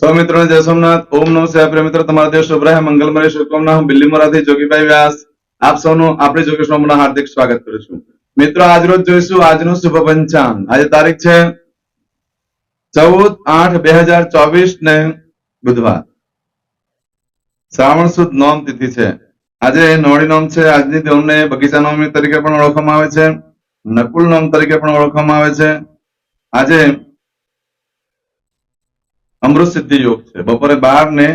सौ मित्रों जय सोमनाथ ओम नमः शिवाय प्रिय मित्रों તમારા દેશ શુભ રહે મંગલમય શુભકામના હું બિલ્લી મોરાથી જોગીભાઈ વ્યાસ આપ સૌનું આપણી જોગેશમાં હાર્દિક સ્વાગત કરું છું મિત્રો આજ રોજ જોઈશું આજનું શુભ પંચાંગ આજે તારીખ છે 14/8/2024 ને બુધવાર શ્રાવણ સુદ નોમ તિથિ છે આજે નોળી નોમ છે આજની નોમને બગીચા નોમ તરીકે પણ ઓળખવામાં આવે છે નકુલ નોમ તરીકે પણ ઓળખવામાં આવે છે આજે અમૃત સિદ્ધિ યોગ છે બપોરે 12 ને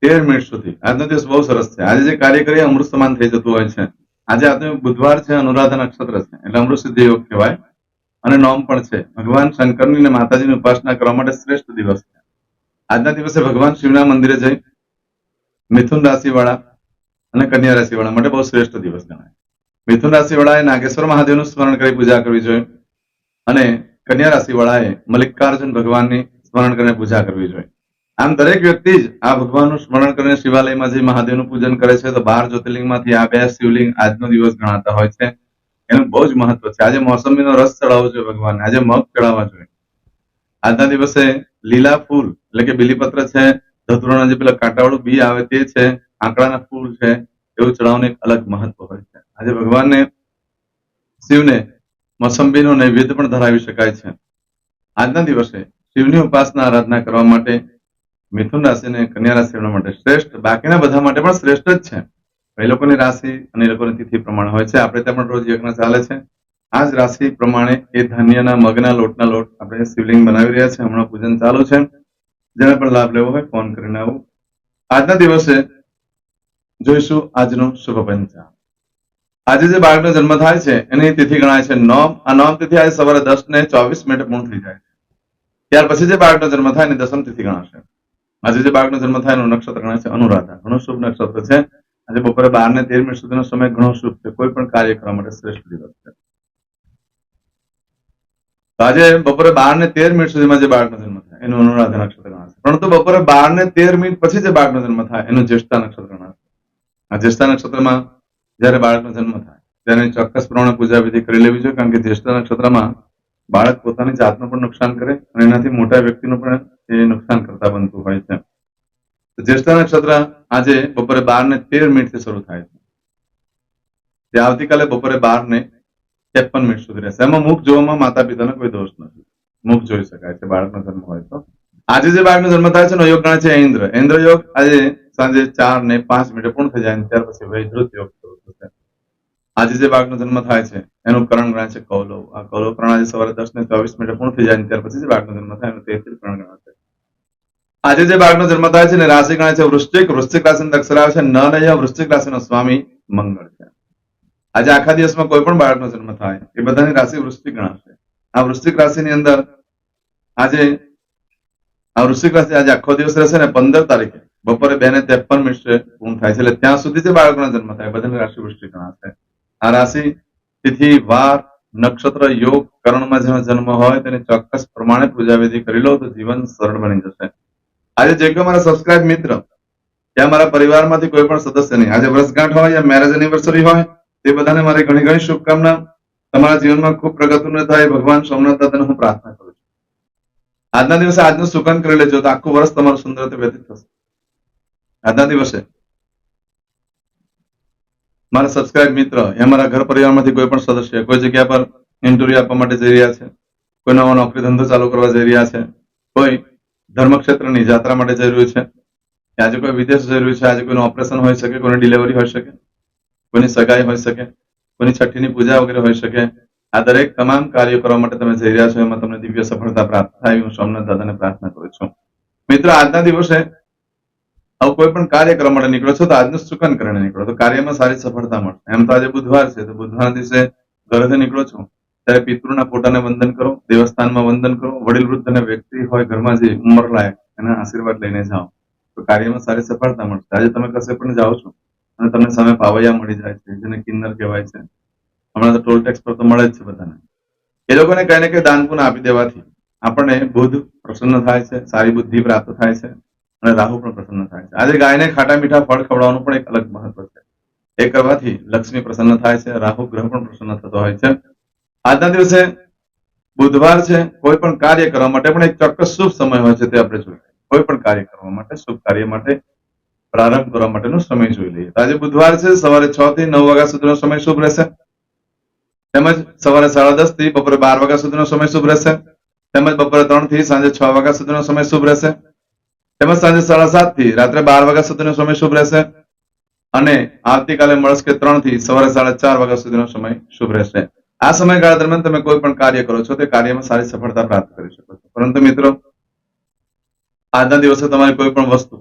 13 મિનિટ સુધી આજનો દિવસ બહુ સરસ છે આજે જે કાર્ય કરીએ અમૃત સમાન થઈ જતું હોય છે આજે આજનો બુધવાર છે અનુરાધા નક્ષત્ર છે એટલે અમૃત સિદ્ધિ યોગ કહેવાય અને નોમ પણ છે ભગવાન શંકરની અને માતાજીની ઉપાસના કરવા માટે શ્રેષ્ઠ દિવસ છે આજના દિવસે ભગવાન શિવના મંદિરે જઈ મિથુન રાશિ વાળા અને કન્યા રાશિ વાળા માટે બહુ શ્રેષ્ઠ દિવસ ગણાય મિથુન રાશિ વાળાએ નાગેશ્વર મહાદેવનું સ્મરણ કરી પૂજા કરવી જોઈએ અને કન્યા રાશિ વાળાએ મલ્લિકાર્જુન ભગવાનની સ્મરણ કરીને પૂજા કરવી જોઈએ આમ દરેક વ્યક્તિ જ આ ભગવાનનું સ્મરણ કરીને શિવાલયમાં જઈ મહાદેવનું પૂજન કરે છે તો 12 જ્યોતિર્લિંગમાંથી આ 2 શિવલિંગ આજનો દિવસ ગણાતા હોય છે એનું બહુ જ મહત્વ છે આજે મોસંબીનો રસ ચડાવવો જોઈએ ભગવાનને આજે મગ ચડાવવા જોઈએ આજના દિવસે લીલા ફૂલ એટલે કે બીલીપત્ર છે ધતુરાના જે પેલા કાંટાવાળું બી આવે તે છે આંકડાના ફૂલ છે એવું ચડાવવાનું એક અલગ મહત્વ હોય છે આજે ભગવાનને શિવને મોસંબીનો નૈવેદ્ય પણ ધરાવી શકાય છે આજના દિવસે શિવની ઉપાસના આરાધના કરવા માટે મિથુન રાશિ અને કન્યા રાશિ માટે શ્રેષ્ઠ બાકીના બધા માટે પણ શ્રેષ્ઠ જ છે એ લોકોની રાશિ અને એ લોકોની તિથિ પ્રમાણે હોય છે આપણે ત્યાં પણ રોજ યજ્ઞ ચાલે છે આ જ રાશિ પ્રમાણે એ ધાન્યના મગના લોટના લોટ આપણે શિવલિંગ બનાવી રહ્યા છે હમણાં પૂજન ચાલુ છે જેને પણ લાભ લેવો હોય ફોન કરીને આવું આજના દિવસે જોઈશું આજનું શુભ પંચાંગ આજે જે બાળકનો જન્મ થાય છે એની તિથિ ગણાય છે નોમ આ નોમ તિથિ આજે સવારે 10 ને 24 મિનિટે પૂર્ણ થઈ જાય છે ત્યાર પછી જે બાળકનો જન્મ થાય એની દસમ તિથિ ગણાશે આજે જે બાળકનો જન્મ થાય એનું નક્ષત્ર ગણાય છે અનુરાધા ઘણું શુભ નક્ષત્ર છે આજે બપોરે 12 ને 13 મિનિટ સુધીનો સમય ઘણો શુભ છે કોઈ પણ કાર્ય કરવા માટે શ્રેષ્ઠ દિવસ છે તો આજે બપોરે 12 ને 13 મિનિટ સુધીમાં જે બાળકનો જન્મ થાય એનું અનુરાધા નક્ષત્ર ગણાશે પરંતુ બપોરે 12 ને 13 મિનિટ પછી જે બાળકનો જન્મ થાય એનું જ્યેષ્ઠા નક્ષત્ર ગણાશે આ જ્યેષ્ઠા નક્ષત્રમાં જયારે બાળકનો જન્મ થાય ત્યારે ચોક્કસ પ્રમાણે પૂજા વિધિ કરી લેવી જોઈએ કારણ કે જ્યેષ્ઠા નક્ષત્રમાં બાળક પોતાની જાતનું પણ નુકસાન કરે અને એનાથી મોટા વ્યક્તિનું પણ એ નુકસાન કરતા બનતું હોય છે જ્યેષ્ઠા નક્ષત્ર આજે બપોરે 12 ને 13 મિનિટથી શરૂ થાય છે જે આવતીકાલે બપોરે 12 ને 53 મિનિટ સુધી રહેશે એમાં મુખ જોવામાં માતા પિતાનો કોઈ દોષ નથી મુખ જોઈ શકાય છે બાળકનો જન્મ હોય તો આજે જે બાળકનો જન્મ થાય છે એનો યોગ ગણાય છે ઇન્દ્ર યોગ આજે સાંજે 4 ને 5 મિનિટે પૂર્ણ થઈ જાય ત્યાર પછી વૈધૃત યોગ શરૂ થશે આજે જે બાળકનો જન્મ થાય છે એનું કરણ ગણાય છે કૌલવ આ કૌલવ કરણ આજે સવારે 10 ને 24 મિનિટે પૂર્ણ થઈ જાય ત્યાર પછી જે બાળકનો જન્મ થાય એનું તેત્રી કરણ ગણાશે આજે જે બાળકનો જન્મ થાય છે એને રાશિ ગણાય છે વૃશ્ચિક રાશિનો અક્ષર આવે છે ન નય વૃશ્ચિક રાશિનો સ્વામી મંગળ છે આજે આખા દિવસમાં કોઈ પણ બાળકનો જન્મ થાય એ બધાની રાશિ વૃશ્ચિક ગણાશે આ વૃશ્ચિક રાશિની અંદર આજે આ વૃશ્ચિક રાશિ આજે આખો દિવસ રહેશે ને 15 તારીખે બપોરે 2 ને 53 મિનિટે પૂર્ણ થાય છે એટલે ત્યાં સુધી જે બાળકનો જન્મ થાય બધાની રાશિ વૃશ્ચિક ગણાશે આ રાશિ તિથિ વાર નક્ષત્ર યોગ કરણમાં જેનો જન્મ હોય તેની ચોક્કસ પ્રમાણે પૂજા વિધિ કરી લો તો જીવન સરળ બની જશે આજે જે કોઈ મારા સબસ્ક્રાઇબ મિત્ર ત્યાં મારા પરિવારમાંથી કોઈ પણ સદસ્ય નહીં આજે વર્ષગાંઠ હોય યા મેરેજ એનિવર્સરી હોય તે બધાને મારી ઘણી ઘણી શુભકામના તમારા જીવનમાં ખૂબ પ્રગતિનું થાય ભગવાન સોમનાથ દાદાને હું પ્રાર્થના કરું છું આજના દિવસે આજનું સુકન કરી લેજો તો આખું વર્ષ તમારું સુંદર રીતે વ્યતીત થશે આજના દિવસે મારા સબસ્ક્રાઇબ મિત્ર અમારા ઘર પરિવારમાંથી કોઈ પણ સદસ્ય કોઈ જગ્યા પર ઇન્ટરવ્યુ આપવા માટે જઈ રહ્યા છે કોઈ નવો નોકરી ધંધો ચાલુ કરવા જઈ રહ્યા છે કોઈ ધર્મક્ષેત્રની યાત્રા માટે જઈ રહ્યું છે આજે કોઈ વિદેશ જઈ રહ્યું છે આજે કોઈનું ઓપરેશન હોઈ શકે કોઈની ડિલિવરી હોઈ શકે કોઈની સગાઈ હોઈ શકે કોઈની છઠ્ઠીની પૂજા વગેરે હોઈ શકે આ દરેક તમામ કાર્યો કરવા માટે તમે જઈ રહ્યા છો એમાં તમને દિવ્ય સફળતા પ્રાપ્ત થાય હું સોમનાથ દાદાને પ્રાર્થના કરું છું મિત્રો આજના દિવસે આવું કોઈ પણ કાર્ય કરવા માટે નીકળો છો તો આજનું સુકન કરીને નીકળો તો કાર્યમાં સારી સફળતા મળશે એમ તો આજે બુધવાર છે તો બુધવારના દિવસે ઘરેથી નીકળો છો ત્યારે પિતૃના ફોટાને વંદન કરો દેવસ્થાનમાં વંદન કરો વડીલ વૃદ્ધ અને વ્યક્તિ હોય ઘરમાં જે ઉંમર લાયક એના આશીર્વાદ લઈને જાઓ તો કાર્યમાં સારી સફળતા મળશે આજે તમે કશે પણ જાઓ છો અને તમને સામે પાવૈયા મળી જાય છે જેને કિન્નર કહેવાય છે હમણાં તો ટોલ ટેક્સ પર તો મળે જ છે બધાને એ લોકોને કઈ ને કઈ દાન પુણ્ય આપી દેવાથી આપણને બુધ પ્રસન્ન થાય છે સારી બુદ્ધિ પ્રાપ્ત થાય છે અને રાહુ પણ પ્રસન્ન થાય છે આજે ગાયને ખાટા મીઠા ફળ ખવડાવવાનું પણ એક અલગ મહત્વ છે એ કરવાથી લક્ષ્મી પ્રસન્ન થાય છે રાહુ ગ્રહ પણ પ્રસન્ન થતો હોય છે આજના દિવસે બુધવાર છે કોઈ પણ કાર્ય કરવા માટે પણ એક ચોક્કસ શુભ સમય હોય છે તે આપણે જોઈએ કોઈ પણ કાર્ય કરવા માટે, શુભ કાર્ય માટે પ્રારંભ કરવા માટેનો સમય જોઈ લઈએ. આજે બુધવાર છે, સવારે 6 થી 9 વાગ્યા સુધીનો સમય શુભ રહેશે. તેમજ સવારે 10:30 થી બપોરે 12 વાગ્યા સુધીનો સમય શુભ રહેશે. તેમજ બપોરે 3 થી સાંજે 6 વાગ્યા સુધીનો સમય શુભ રહેશે. તેમજ સાંજે 7:30 થી રાત્રે 12 વાગ્યા સુધીનો સમય શુભ રહેશે. અને આવતીકાલે મળસ્કે 3 થી સવારે 4:30 વાગ્યા સુધીનો સમય શુભ રહેશે. આ સમયગાળા દરમિયાન તમે કોઈ પણ કાર્ય કરો છો તે કાર્યમાં સારી સફળતા પ્રાપ્ત કરી શકો છો. પરંતુ મિત્રો, આજના દિવસે તમારી કોઈ પણ વસ્તુ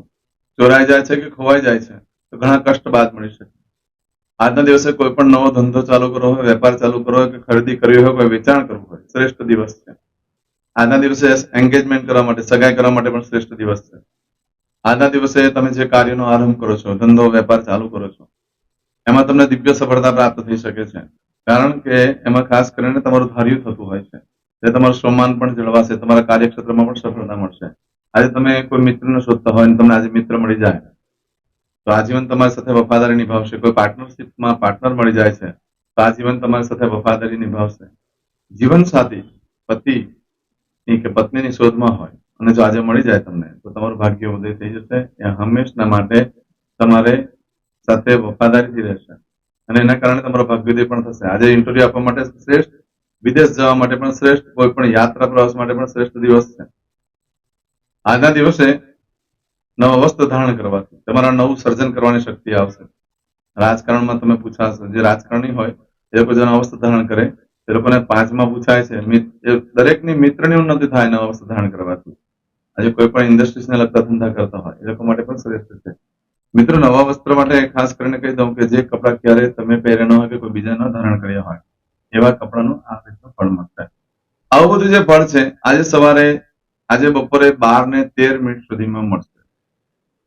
ચોરાઈ જાય છે કે ખોવાઈ જાય છે તો ઘણા કષ્ટ બાદ મળી શકે. આજના દિવસે કોઈ પણ નવો ધંધો ચાલુ કરવો હોય, વેપાર ચાલુ કરવો હોય કે ખરીદી કરવી હોય, કોઈ વેચાણ કરવું હોય, શ્રેષ્ઠ દિવસ છે. આજના દિવસે એન્ગેજમેન્ટ કરવા માટે, સગાઈ કરવા માટે પણ શ્રેષ્ઠ દિવસ છે. આજના દિવસે તમે જે કાર્યનો આરંભ કરો છો, ધંધો વેપાર ચાલુ કરો છો, એમાં તમને દિવ્ય સફળતા પ્રાપ્ત થઈ શકે છે. કારણ કે એમાં ખાસ કરીને તમારું ધાર્યું થતું હોય છે. એટલે તમારું સન્માન પણ જળવાશે, તમારા કાર્યક્ષેત્રમાં પણ સફળતા મળશે. આજે તમે કોઈ મિત્રને શોધતા હોય અને તમને આજે મિત્ર મળી જાય તો આજીવન તમારી સાથે વફાદારી નિભાવશે. કોઈ પાર્ટનરશિપમાં પાર્ટનર મળી જાય છે તો આજીવન તમારી સાથે વફાદારી નિભાવશે. જીવનસાથી પતિ કે પત્નીની શોધમાં હોય અને જો આજે મળી જાય તમને તો તમારું ભાગ્ય ઉદય થઈ જશે. એ હંમેશના માટે તમારે સાથે વફાદારીથી રહેશે અને એના કારણે તમારો ભાગ્યોદય પણ થશે. આજે ઇન્ટરવ્યુ આપવા માટે શ્રેષ્ઠ, વિદેશ જવા માટે પણ શ્રેષ્ઠ, કોઈ પણ યાત્રા પ્રવાસ માટે પણ શ્રેષ્ઠ દિવસ છે. આજના દિવસે નવા વસ્ત્ર ધારણ કરવાથી તમારા નવું સર્જન કરવાની શક્તિ આવશે. રાજકારણમાં તમે પૂછાશો, જે રાજકારણી હોય એ લોકો જેના વસ્ત્ર ધારણ કરે એ લોકોને 5માં પૂછાય છે. દરેકની મિત્રની ઉન્નતિ થાય નવા વસ્ત્ર ધારણ કરવાથી. આજે કોઈ પણ ઇન્ડસ્ટ્રીઝને લગતા ધંધા કરતા હોય એ લોકો માટે પણ શ્રેષ્ઠ છે. મિત્રો, નવા વસ્ત્ર માટે ખાસ કરીને કહી દઉં કે જે કપડાં ક્યારે તમે પહેર્યા ન હોય કે કોઈ બીજા ન ધારણ કર્યા હોય એવા કપડાનું આ રીતનું ફળ મળશે. આવું બધું જે ફળ છે આજે બપોરે 12:13 સુધીમાં મળશે.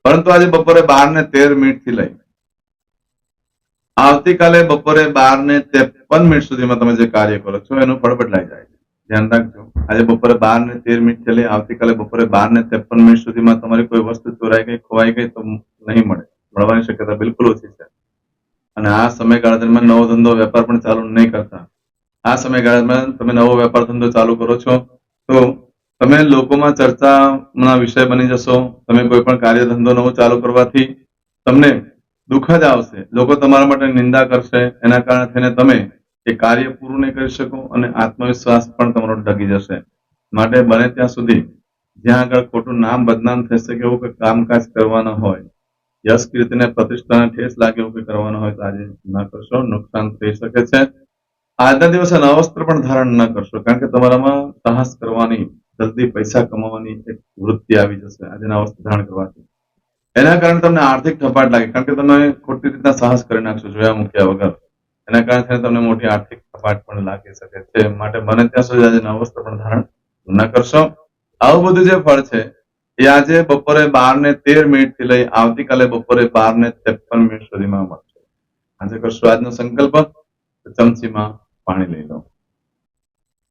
પરંતુ આજે બપોરે 12:13 થી લઈ આવતીકાલે બપોરે 12:53 સુધીમાં તમે જે કાર્ય કરો છો એનું ફળ બદલાઈ જાય છે. ધ્યાન રાખજો. આજે બપોરે 12:13 થી લઈ આવતીકાલે બપોરે 12:53 સુધીમાં તમારી કોઈ વસ્તુ ચોરાઈ ગઈ, ખોવાઈ ગઈ તો નહીં મળે. મળવાની શક્યતા બિલકુલ ઓછી છે. અને આ સમયગાળા દરમિયાન નવો ધંધો વેપાર પણ ચાલુ નહીં કરતા. આ સમયગાળામાં તમે નવો વેપાર ધંધો ચાલુ કરો છો તો તમે લોકોમાં ચર્ચાના વિષય બની જશો. તમે કોઈ પણ કાર્ય ધંધો નવો ચાલુ કરવાથી તમને દુઃખ જ આવશે. લોકો તમારા માટે નિંદા કરશે. એના કારણે થઈને તમે એ કાર્ય પૂરું નહીં કરી શકો અને આત્મવિશ્વાસ પણ તમારો ડગી જશે. માટે બને ત્યાં સુધી જ્યાં આગળ ખોટું નામ બદનામ થશે કે એવું કોઈ કામકાજ કરવાના હોય, યશ કીર્તિને પ્રતિષ્ઠાને ઠેસ લાગે એવું કંઈ કરવાનું હોય તો આજે ના કરશો, નુકસાન થઈ શકે છે. આજના દિવસે નવા વસ્ત્ર પણ ધારણ ન કરશો, કારણ કે તમારામાં સાહસ કરવાની, જલ્દી પૈસા કમાવાની એક વૃત્તિ આવી જશે આજે નવા વસ્ત્ર ધારણ કરવાથી. એના કારણે તમને આર્થિક થપાટ લાગે, કારણ કે તમે ખોટી રીતના સાહસ કરી નાખશો જોયા મૂક્યા વગર. એના કારણે તમને મોટી આર્થિક થપાટ પણ લાગી શકે છે. માટે બને ત્યાં સુધી આજે નવા વસ્ત્ર પણ ધારણ ન કરશો. આવું બધું જે ફળ છે એ આજે બપોરે 12:13 થી લઈ આવતીકાલે બપોરે 12:53 સુધીમાં મળશે. આજે કરશો આજનો સંકલ્પ તો ચમચીમાં પાણી લઈ લો.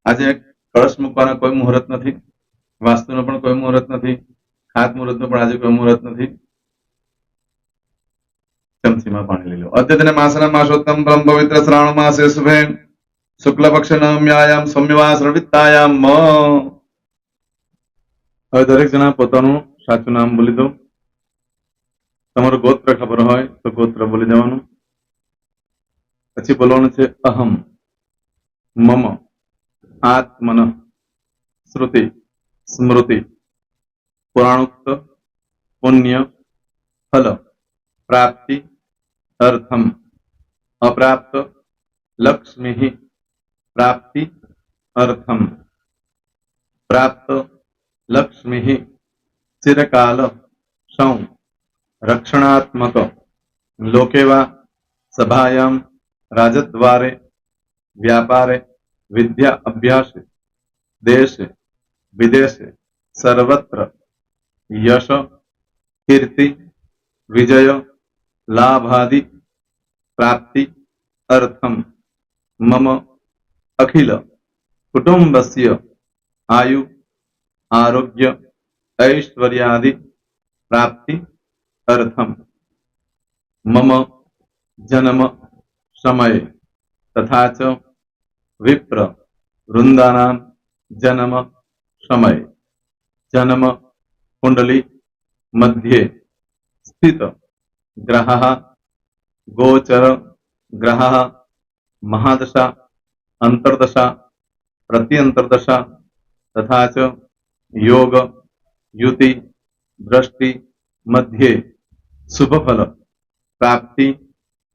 આજે કળશ મૂકવાના કોઈ મુહૂર્ત નથી, વાસ્તુનો પણ કોઈ મુહૂર્ત નથી, ખાત મુહૂર્તનો પણ આજે કોઈ મુહૂર્ત નથી. ચમચીમાં પાણી લઈ લો. અદ્યતને માસના માસોત્તમ બ્રહ્મ પવિત્ર શ્રાવણ માસે શુભે શુક્લ પક્ષ નવમ્યાયામ સૌમ્યવાસ રવિત્તાયામ. હવે દરેક જણા પોતાનું સાચું નામ બોલી દો. તમારું ગોત્ર ખબર હોય તો ગોત્ર બોલી દેવાનું. પછી બોલવાનું છે અહમ, મમ, આત્મન, શ્રુતિ, સ્મૃતિ, પુરાણોક્ત, પુણ્ય, ફલ, પ્રાપ્તિ, અર્થમ, અપ્રાપ્ત, લક્ષ્મી, પ્રાપ્તિ, અર્થમ, પ્રાપ્ત, લક્ષ્મી, ચિરકાલ, સૌ, રક્ષણાત્મક, લોકેવા, સભાયામ, રાજદ્વારે, વ્યાપારે, વિદ્યા અભ્યાસે, દેશે, વિદેશે, સર્વત્ર, યશ, કીર્તિ, વિજય, લાભાદિ, પ્રાપ્તિ, અર્થમ, મમ, અખિલ, કુટુંબસ્ય, આયુ, આરોગ્ય, ऐश्वर्यादि, प्राप्ति, अर्थम, मम, जन्म, समय, तथा च विप्र, वृंदानां, जन्म, समय, जन्म, कुंडली मध्ये स्थित ग्रहः गोचर ग्रहः महादशा अंतर्दशा प्रत्यंतर्दशा तथा च योग युति दृष्टि मध्ये शुभफल प्राप्ति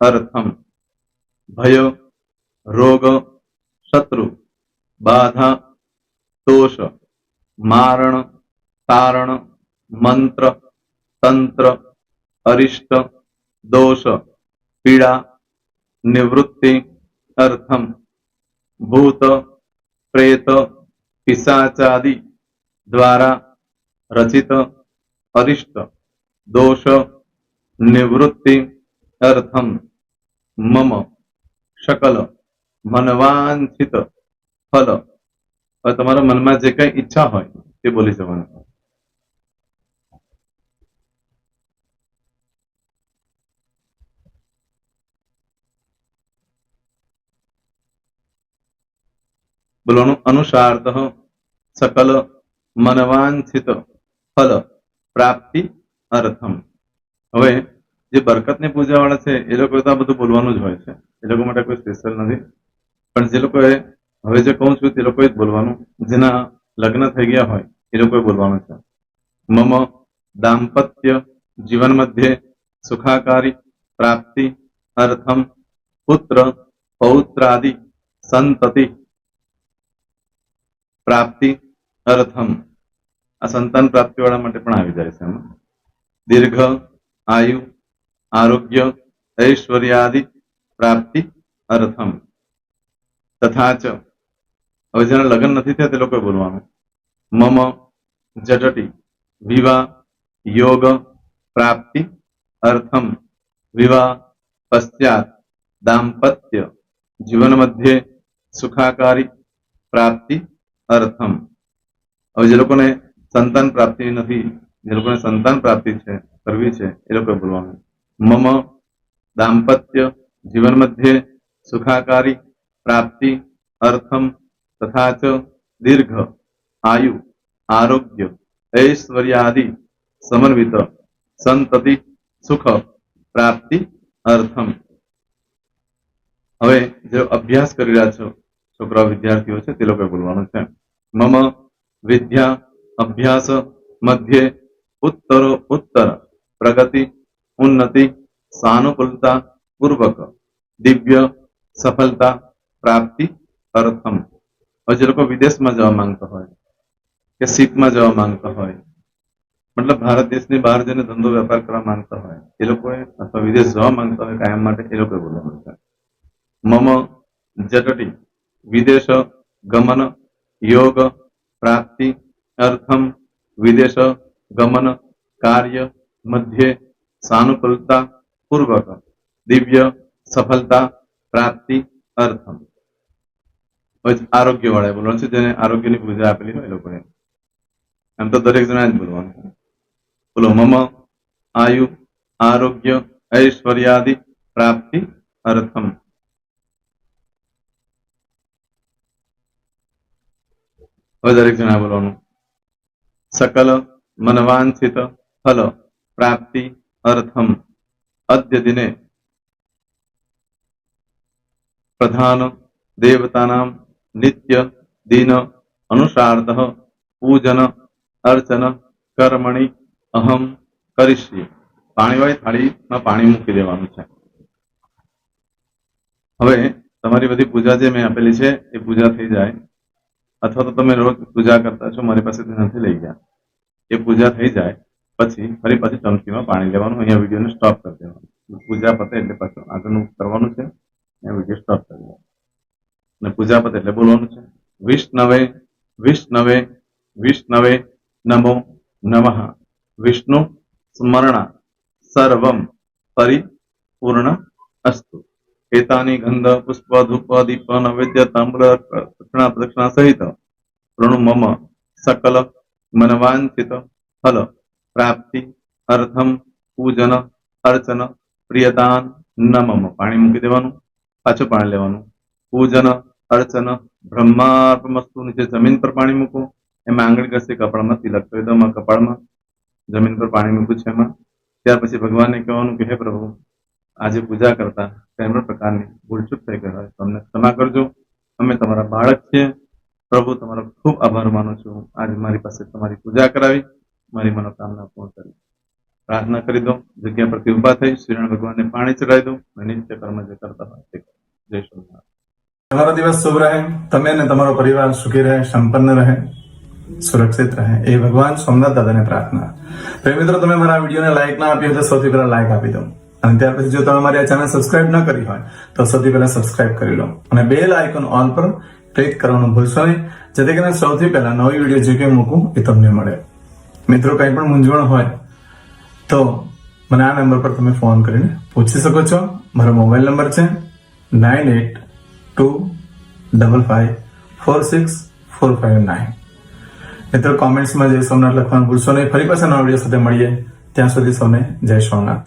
अर्थम भय रोग शत्रु बाधा दोष मारण तारण मंत्र तंत्र अरिष्ट दोष पीड़ा निवृत्ति अर्थम भूत प्रेत पिशाचादि द्वारा रचित अरिष्ट दोष निवृत्ति अर्थम मम सकल मनवांछित फल और તમારા મનમાં જે કઈ ઈચ્છા હોય તે બોલી જવાનું. બોલવાનું અનુસારતઃ सकल मनवांछित फल प्राप्ति अर्थम. હવે જે બરકતની પૂજા વાળા છે એ લોકો તો આ બધું બોલવાનું જ હોય છે, એ લોકો માટે કોઈ સ્પેશિયલ નથી. પણ જે લોકોએ હવે જે કહું છું તે લોકોએ જ બોલવાનું, જેના લગ્ન થઈ ગયા હોય એ લોકોએ બોલવાનું છે. મમ દાંપત્ય જીવન મધ્યે સુખાકારી પ્રાપ્તિ અર્થમ પુત્ર પૌત્રાદિ સંતતિ પ્રાપ્તિ અર્થમ. આ સંતાન પ્રાપ્તિ વાળા માટે પણ આવી જાય છે. એમાં દીર્ઘ આયુ આરોગ્ય ઐશ્વર્યાદિ પ્રાપ્તિ અર્થમ. તથા ચ હવે જેના લગ્ન નથી થયા તે લોકોએ બોલવાનું. મમ જટટી વિવાહ યોગ પ્રાપ્તિ અર્થમ વિવાહ પશ્ચાત દાંપત્ય જીવન મધ્યે સુખાકારી પ્રાપ્તિ અર્થમ. હવે જે લોકોને સંતાન પ્રાપ્તિ નથી, જે લોકોને સંતાન પ્રાપ્તિ છે કરવી છે એ લોકોએ બોલવાનું. મમ દાંપત્ય જીવન મધ્યે સુખાકારી प्राप्ति अर्थम तथा च दीर्घ आयु आरोग्य ऐश्वर्यादि समन्वित संतति सुख प्राप्ति अर्थम. હવે જે અભ્યાસ કરી રહ્યા છો છોકરા વિદ્યાર્થીઓ છે તે લોકોએ બોલવાનું છે. મમ વિદ્યા અભ્યાસ મધ્યે ઉત્તરો ઉત્તર પ્રગતિ ઉન્નતિ સાનુકૂલતા પૂર્વક દિવ્ય સફળતા પ્રાપ્તિ અર્થમ. હવે જે લોકો વિદેશમાં જવા માંગતા હોય કે શીપમાં જવા માંગતા હોય, મતલબ ભારત દેશની બહાર જઈને ધંધો વેપાર કરવા માંગતા હોય એ લોકોએ, અથવા વિદેશ જવા માંગતા હોય કાયમ માટે, એ લોકોએ બોલવાનું છે. મમ જટટી વિદેશ ગમન યોગ પ્રાપ્તિ અર્થમ વિદેશ ગમન કાર્ય મધ્યે સાનુકૂલતા પૂર્વક દિવ્ય સફળતા પ્રાપ્તિ અર્થમ. આરોગ્ય વાળા બોલવાનું છે, જેને આરોગ્યની પૂજા આપેલી હોય એ લોકોએ. એમ તો દરેક જણા જ બોલવાનું. બોલો મમ આયુ આરોગ્ય ઐશ્વર્યાદિ પ્રાપ્તિ અર્થમ. હવે દરેક જણા બોલવાનું. सकल मनवांछित फल प्राप्ति अर्थम अद्य दिने प्रधान देवतानां नित्य दिन अनुसारतः पूजन अर्चन कर्मणि अहम करिष्ये. પાણીવાળી થાળીમાં પાણી મૂકી દેવાનું છે. હવે તમારી બધી પૂજા જે મેં આપેલી છે એ પૂજા થઈ જાય, અથવા તો તમે રોજ પૂજા કરતા છો મારી પાસેથી નથી લઈ ગયા, એ પૂજા થઈ જાય પછી ફરી પાછી ચમચીમાં પાણી લેવાનું. અહીંયા વિડીયોને સ્ટોપ કરી દેવાનું. પૂજા પતે એટલે પાછું આગળનું કરવાનું છે. અહીંયા વિડીયો સ્ટોપ કરી દેવાનો અને પૂજા પતે એટલે બોલવાનું છે. વિષ્ણવે વિષ્ણવે વિષ્ણવે નમો નમઃ વિષ્ણુ સ્મરણા સર્વમ પરિપૂર્ણ અસ્તુ. एतानि गंध पुष्प धूप दीप नैवेद्य ताम्र दक्षिणा प्रदक्षिणा सहित प्रणु मम सकल मनवांछित फल प्राप्ति अर्थम पूजन अर्चन प्रियदान नमम. પાણી મૂકી દેવાનું, પાછું પાણી લેવાનું. પૂજન અર્ચન બ્રહ્માર્પણમસ્તુ. નીચે જમીન પર પાણી મૂકો, એમાં આંગળી ઘસી કપાળમાં તિલક કરી દો, કપાળમાં જમીન પર પાણી મૂક્યું છે એમાં. ત્યાર પછી ભગવાનને કહેવાનું કે હે પ્રભુ, આજે પૂજા કરતા કોઈ પણ પ્રકારની ભૂલચૂક થઈ ગઈ હોય તો અમને ક્ષમા કરજો. અમે તમારા બાળક છીએ. પ્રભુ, તમારો ખૂબ આભાર માનું છું. આજે મારી પાસે તમારી પૂજા કરાવી, મારી મનોકામના પૂર્ણ કરી. પ્રાર્થના કરી દો. જગ્યા પરથી ઉભા થઈ શ્રીનારાયણ ભગવાનને પાણી ચડાવી દો અને નિત્ય કર્મ જે કરતા હોય તે કરો. જય સ્વામિનારાયણ. તમારો દિવસ શુભ રહે. તમે અને તમારો પરિવાર સુખી રહે, સંપન્ન રહે, સુરક્ષિત રહે એ ભગવાન સોમનાથ દાદાને પ્રાર્થના. પ્રિય મિત્રો, તમે મારા વિડીયોને લાઈક ના આપી હોય તો સૌથી પહેલા લાઈક આપી દો. અને ત્યાર પછી જો તમે મારી આ ચેનલ સબસ્ક્રાઇબ ન કરી હોય તો સૌથી પહેલા સબસ્ક્રાઇબ કરી લો અને બેલ આઇકોન ઓલ પર ક્લિક કરવાનું ભૂલશો નહીં, જેથી કરીને સૌથી પહેલા નવી વિડીયો જે કંઈ મૂકું એ તમને મળે. મિત્રો, કંઈ પણ મૂંઝવણ હોય તો મને આ નંબર પર તમે ફોન કરીને પૂછી શકો છો. મારો મોબાઈલ નંબર છે 9825546459. મિત્રો, કોમેન્ટ્સમાં જય સોમનાથ લખવાનું ભૂલશો નહીં. ફરી પાછા નવા વિડીયો સાથે મળીએ. ત્યાં સુધી સૌને જય સોમનાથ.